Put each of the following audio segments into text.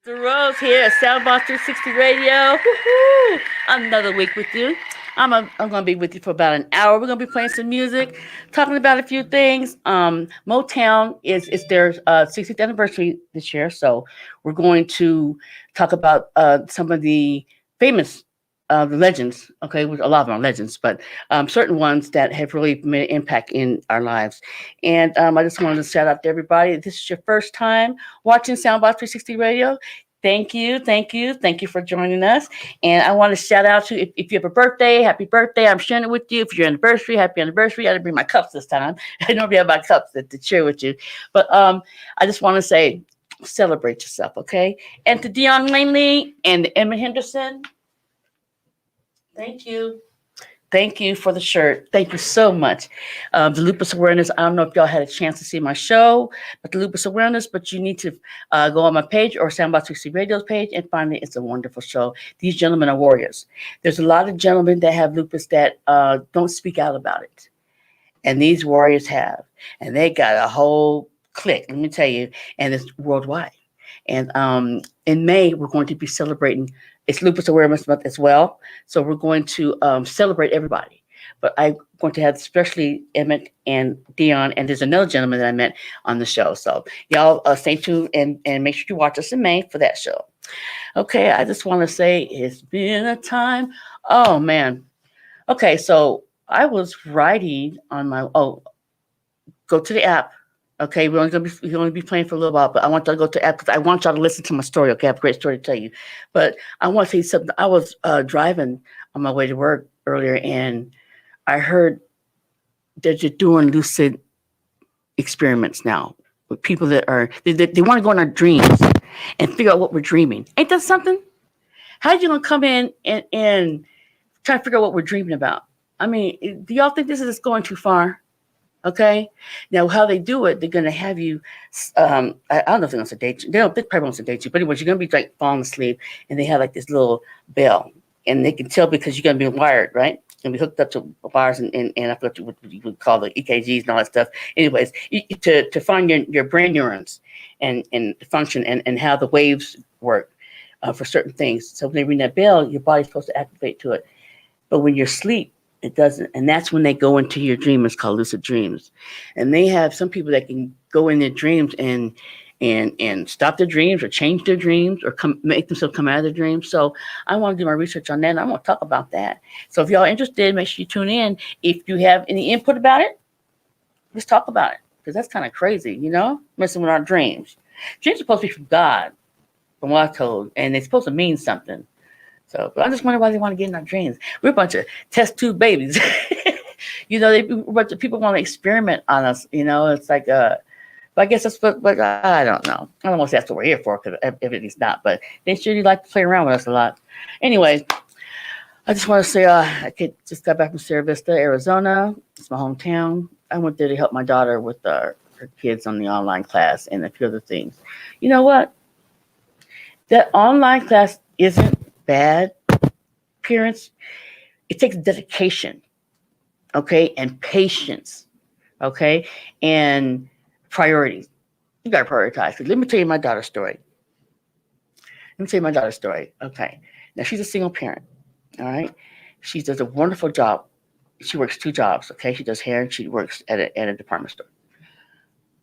Sister Rose here at Soundbox 360 Radio. Woo-hoo! Another week with you. I'm going to be with you for about an hour. We're going to be playing some music, talking about a few things. Motown is their 60th anniversary this year, so we're going to talk about some of the famous the legends. Okay, a lot of them are legends, but certain ones that have really made an impact in our lives. And I just wanted to shout out to everybody. If this is your first time watching Soundbox 360 Radio, thank you for joining us. And I want to shout out to if you have a birthday, happy birthday. I'm sharing it with you. If your anniversary, happy anniversary. I didn't bring my cups this time. I normally have my cups to share with you. But I just want to say celebrate yourself, okay? And to Dion Langley and Emma Henderson, thank you. Thank you for the shirt. Thank you so much. The lupus awareness. I don't know if y'all had a chance to see my show, but the lupus awareness. But you need to go on my page or Soundbox 360 Radio's page and find it. It's a wonderful show. These gentlemen are warriors. There's a lot of gentlemen that have lupus that don't speak out about it, and these warriors have, and they got a whole clique. Let me tell you, and it's worldwide. And in May, we're going to be celebrating. It's Lupus Awareness Month as well, so we're going to celebrate everybody. But I'm going to have especially Emmett and Dion, and there's another gentleman that I met on the show. So y'all stay tuned and make sure you watch us in May for that show. Okay, I just want to say it's been a time. Oh man. Okay, so I was writing on my go to the app. Okay, we're only be playing for a little while, but I want y'all to go to the app because I want y'all to listen to my story. Okay, I have a great story to tell you. But I want to tell you something. I was driving on my way to work earlier, and I heard that you're doing lucid experiments now with people that are they want to go in our dreams and figure out what we're dreaming. Ain't that something? How you gonna come in and try to figure out what we're dreaming about? I mean, do y'all think this is going too far? Okay. Now, how they do it, they're going to have you. I don't know if they're going to sedate you. They probably won't sedate you, but anyways, you're going to be like falling asleep, and they have like this little bell, and they can tell because you're going to be wired, right? You're going to be hooked up to wires, and I forgot what you would call the EKGs and all that stuff. Anyways, to find your brain neurons and the function and how the waves work for certain things. So when they ring that bell, your body's supposed to activate to it. But when you're asleep, it doesn't. And that's when they go into your dream. It's called lucid dreams. And they have some people that can go in their dreams and stop their dreams or change their dreams or make themselves come out of their dreams. So I want to do my research on that, and I want to talk about that. So if y'all are interested, make sure you tune in. If you have any input about it, let's talk about it. Because that's kind of crazy, messing with our dreams. Dreams are supposed to be from God, from what I'm told, and they're supposed to mean something. So, but I just wonder why they want to get in our dreams. We're a bunch of test tube babies. A bunch of people want to experiment on us. It's like, but I guess that's but I don't know. I don't want to say that's what we're here for because everything's not. But they sure like to play around with us a lot. Anyways, I just want to say just got back from Sierra Vista, Arizona. It's my hometown. I went there to help my daughter with her kids on the online class and a few other things. You know what? That online class isn't bad, parents. It takes dedication, okay, and patience, okay, and priorities. You got to prioritize. Let me tell you my daughter's story. Okay, now she's a single parent. All right, she does a wonderful job. She works 2 jobs. Okay, she does hair and she works at a department store.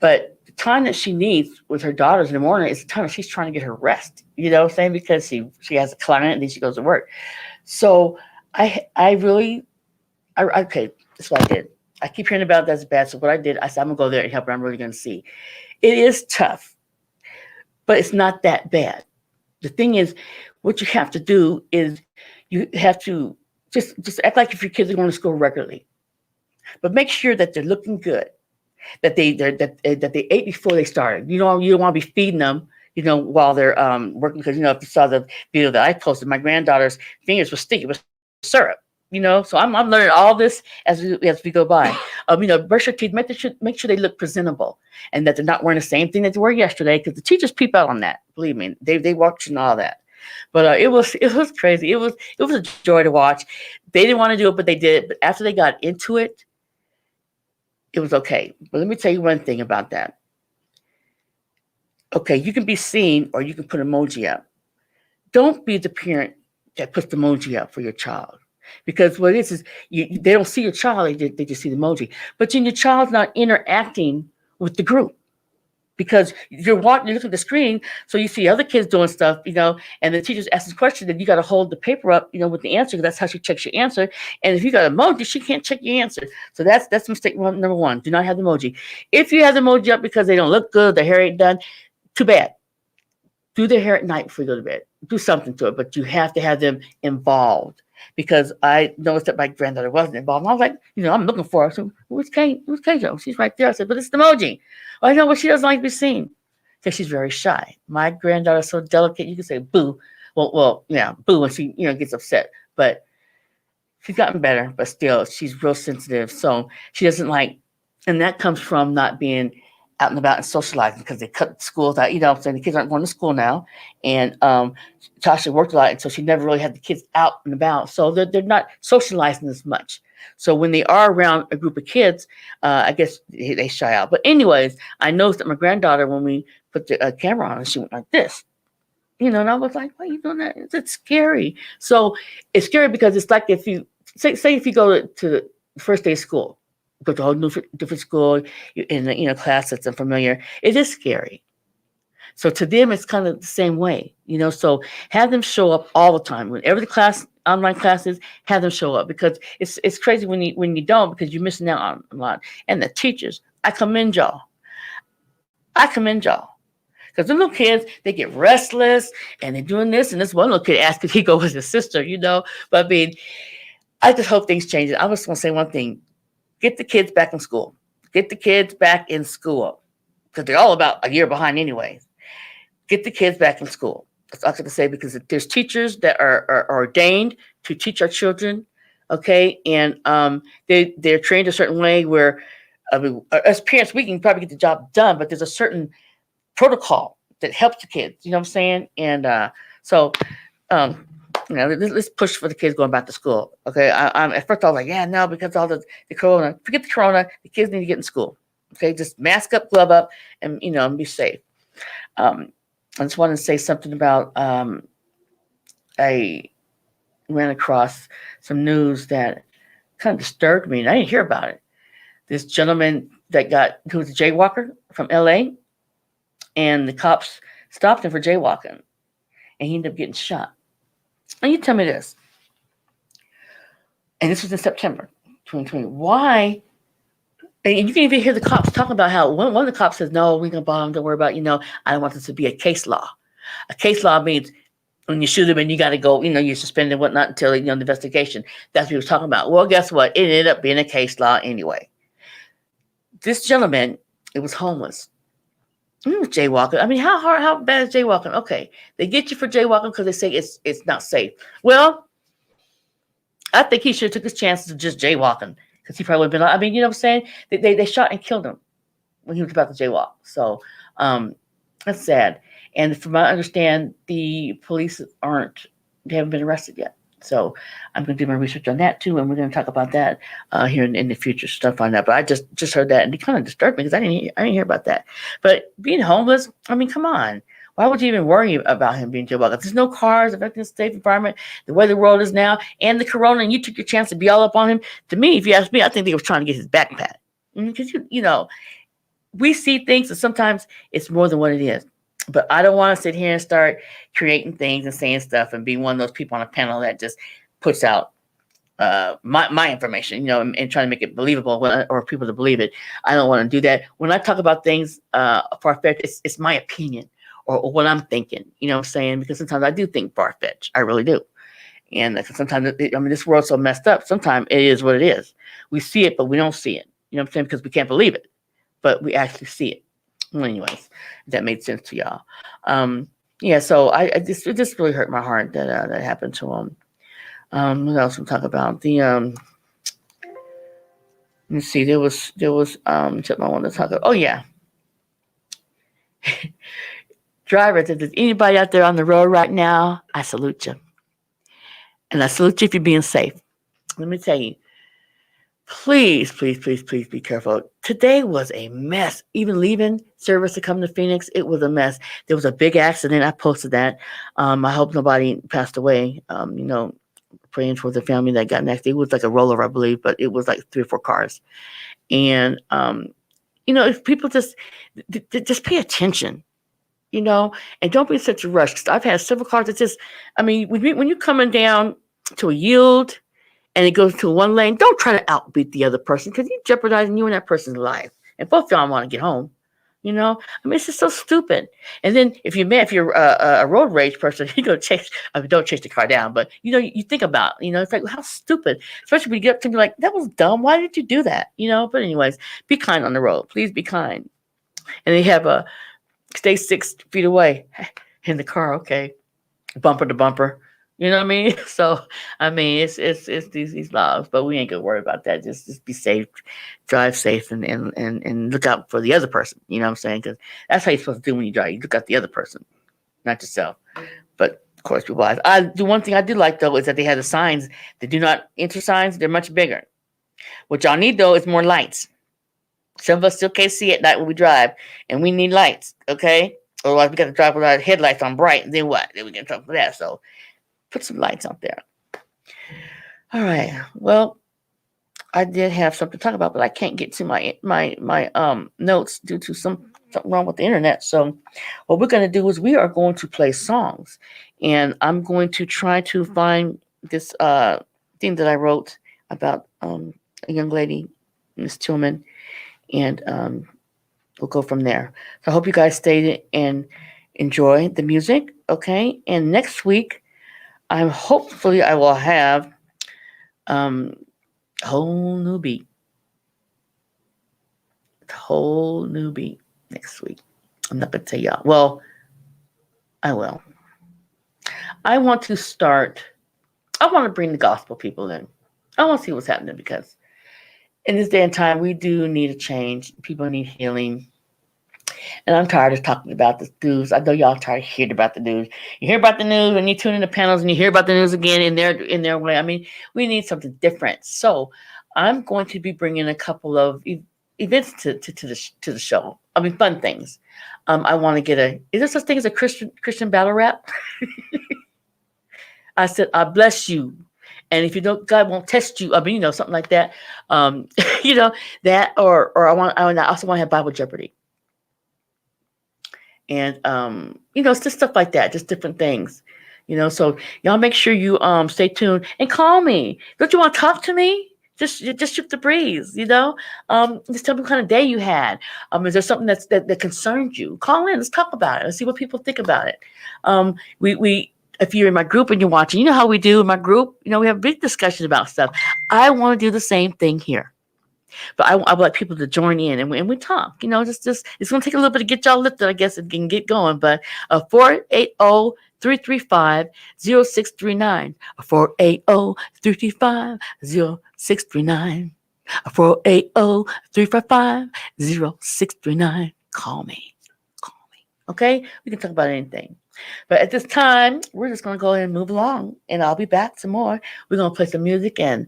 But the time that she needs with her daughters in the morning is the time that she's trying to get her rest. You know what I'm saying? Because she has a client and then she goes to work. So okay, that's what I did. I keep hearing about that's bad. So what I did, I said, I'm going to go there and help her. I'm really going to see. It is tough, but it's not that bad. The thing is, what you have to do is you have to just act like if your kids are going to school regularly. But make sure that they're looking good. That they ate before they started. You don't want to be feeding them, while they're working because if you saw the video that I posted, my granddaughter's fingers were sticky with syrup. So I'm learning all this as we go by. Brush your teeth, make sure they look presentable and that they're not wearing the same thing that they were yesterday because the teachers peep out on that. Believe me, they watch and all that. But it was crazy. It was a joy to watch. They didn't want to do it, but they did. But after they got into it, it was okay. But let me tell you one thing about that. Okay, you can be seen or you can put emoji up. Don't be the parent that puts the emoji up for your child. Because what it is they don't see your child, they just see the emoji. But then your child's not interacting with the group because you're watching, you look at the screen, so you see other kids doing stuff, and the teacher's asking questions, and you got to hold the paper up, with the answer, because that's how she checks your answer. And if you got emoji, she can't check your answer. So that's mistake number one. Do not have the emoji. If you have the emoji up because they don't look good, their hair ain't done, too bad. Do their hair at night before you go to bed. Do something to it, but you have to have them involved. Because I noticed that my granddaughter wasn't involved. And I was like, I'm looking for her. So who's Kate? Who's Keijo? She's right there. I said, but it's the emoji. Oh, I know, but she doesn't like to be seen because she's very shy. My granddaughter's so delicate. You can say boo. Well, yeah, boo when she, gets upset. But she's gotten better, but still, she's real sensitive. So she doesn't like, and that comes from not being out and about and socializing because they cut schools out. So the kids aren't going to school now. And Tasha worked a lot, and so she never really had the kids out and about. So they're not socializing as much. So when they are around a group of kids, I guess they shy out. But anyways, I noticed that my granddaughter, when we put the camera on, she went like this. And I was like, why are you doing that? It's scary. So it's scary because it's like if you, say if you go to the first day of school, go to a whole new different school, you're in a class that's unfamiliar, it is scary. So to them, it's kind of the same way, So have them show up all the time. Whenever the online classes, have them show up because it's crazy when you don't, because you're missing out on a lot. And the teachers, I commend y'all. Because the little kids, they get restless and they're doing this. And this one little kid asked if he go with his sister, But I mean, I just hope things change. I was going to say one thing. Get the kids back in school. Get the kids back in school. Because they're all about a year behind anyway. Get the kids back in school. That's all I have to say, because there's teachers that are ordained to teach our children, okay? And they're trained a certain way where, as parents, we can probably get the job done, but there's a certain protocol that helps the kids. You know what I'm saying? And so, let's push for the kids going back to school. Okay. At first I was like, yeah, no, because all the corona, forget the corona. The kids need to get in school. Okay. Just mask up, glove up, and, and be safe. I just wanted to say something about, I ran across some news that kind of disturbed me, and I didn't hear about it. This gentleman who was a jaywalker from LA, and the cops stopped him for jaywalking, and he ended up getting shot. And you tell me this, and this was in September 2020. Why? And you can even hear the cops talking about how one of the cops says, no, we're going to bomb, don't worry about, I don't want this to be a case law. A case law means when you shoot him and you got to go, you're suspended and whatnot until, the investigation. That's what he was talking about. Well, guess what? It ended up being a case law anyway. This gentleman, it was homeless. He was jaywalking. I mean, how bad is jaywalking? Okay, they get you for jaywalking because they say it's not safe. Well, I think he should have took his chances of just jaywalking, because he probably would have been. I mean, you know what I'm saying? They shot and killed him when he was about to jaywalk. So that's sad. And from what I understand, the police they haven't been arrested yet. So I'm going to do my research on that too, and we're going to talk about that here in the future, stuff on that. But I just heard that, and it kind of disturbed me because I didn't hear about that. But being homeless, I mean, come on. Why would you even worry about him being jailbroken? If there's no cars, affecting a safe environment, the way the world is now, and the corona, and you took your chance to be all up on him, to me, if you ask me, I think they were trying to get his backpack. Because, we see things, and sometimes it's more than what it is. But I don't want to sit here and start creating things and saying stuff and be one of those people on a panel that just puts out my information, and trying to make it believable or people to believe it. I don't want to do that. When I talk about things far-fetched, it's my opinion or what I'm thinking, what I'm saying? Because sometimes I do think far-fetched. I really do. And sometimes, this world's so messed up. Sometimes it is what it is. We see it, but we don't see it. You know what I'm saying? Because we can't believe it, but we actually see it. Well, anyways, that made sense to y'all. Yeah, so it just really hurt my heart that that happened to him. What else we talk about? Let me see. There was something I wanted to talk about. Oh yeah. Drivers, if there's anybody out there on the road right now, I salute you. And I salute you if you're being safe. Let me tell you, Please, please, please, please be careful. Today was a mess. Even leaving service to come to Phoenix, it was a mess. There was a big accident. I posted that. I hope nobody passed away. Praying for the family that got next. It was like a rollover, I believe, but it was like 3 or 4 cars. And if people just pay attention, and don't be in such a rush. Because I've had several cars that when you're coming down to a yield and it goes to one lane, don't try to outbeat the other person because you're jeopardizing you and that person's life. And both of y'all want to get home. It's just so stupid. And then if you're a road rage person, you go chase. Don't chase the car down, but you think about, it's like how stupid. Especially when you get up to me like that was dumb. Why did you do that? But anyways, be kind on the road. Please be kind. And they have a stay 6 feet away in the car. Okay, bumper to bumper. You know what I mean? So, it's these laws, but we ain't gonna worry about that. Just be safe, drive safe, and look out for the other person. You know what I'm saying? Because that's how you're supposed to do when you drive. You look out the other person, not yourself. But of course, people. The one thing I do like though is that they have the signs, the do not enter signs. They're much bigger. What y'all need though is more lights. Some of us still can't see at night when we drive, and we need lights. Okay, otherwise we got to drive with our headlights on bright. And then what? Then we get in trouble for that. So. Put some lights out there. All right. Well, I did have something to talk about, but I can't get to my notes due to something wrong with the internet. So what we're going to do is we are going to play songs, and I'm going to try to find this thing that I wrote about a young lady, Miss Tillman, and we'll go from there. So I hope you guys stay and enjoy the music. Okay. And next week, hopefully I will have a whole new beat next week. I'm not going to tell y'all. Well, I will. I want to bring the gospel people in. I want to see what's happening because in this day and time, we do need a change. People need healing. And I'm tired of talking about the news. I know y'all tired of hearing about the news. You hear about the news and you tune in the panels and you hear about the news again in their way. We need something different. So I'm going to be bringing a couple of events to the show. Fun things. I want to get is there such thing as a Christian battle rap? I said, I bless you. And if you don't, God won't test you. Something like that. That or I also want to have Bible Jeopardy. And, it's just stuff like that, just different things, so y'all make sure you, stay tuned and call me. Don't you want to talk to me? Just shoot the breeze, just tell me what kind of day you had. Is there something that concerns you? Call in, let's talk about it. Let's see what people think about it. If you're in my group and you're watching, you know how we do in my group, we have big discussions about stuff. I want to do the same thing here. But I would like people to join in and we talk. Just it's going to take a little bit to get y'all lifted, I guess, and can get going. But 480-335-0639. 480-335-0639. 480-355-0639. Call me. Okay? We can talk about anything. But at this time, we're just going to go ahead and move along. And I'll be back some more. We're going to play some music and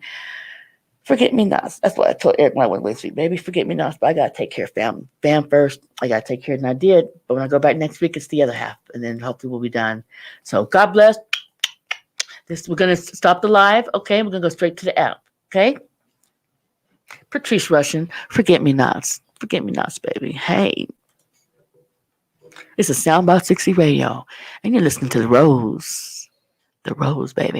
forget me nots. That's what I told Eric when I went last week, baby. Forget me nots, but I gotta take care of fam first. I gotta take care of it, and I did. But when I go back next week, it's the other half, and then hopefully we'll be done. So God bless. We're gonna stop the live. Okay, we're gonna go straight to the app. Okay. Patrice Rushen, forget me nots, baby. Hey, it's a Soundbox 60 Radio, and you're listening to the Rose, baby.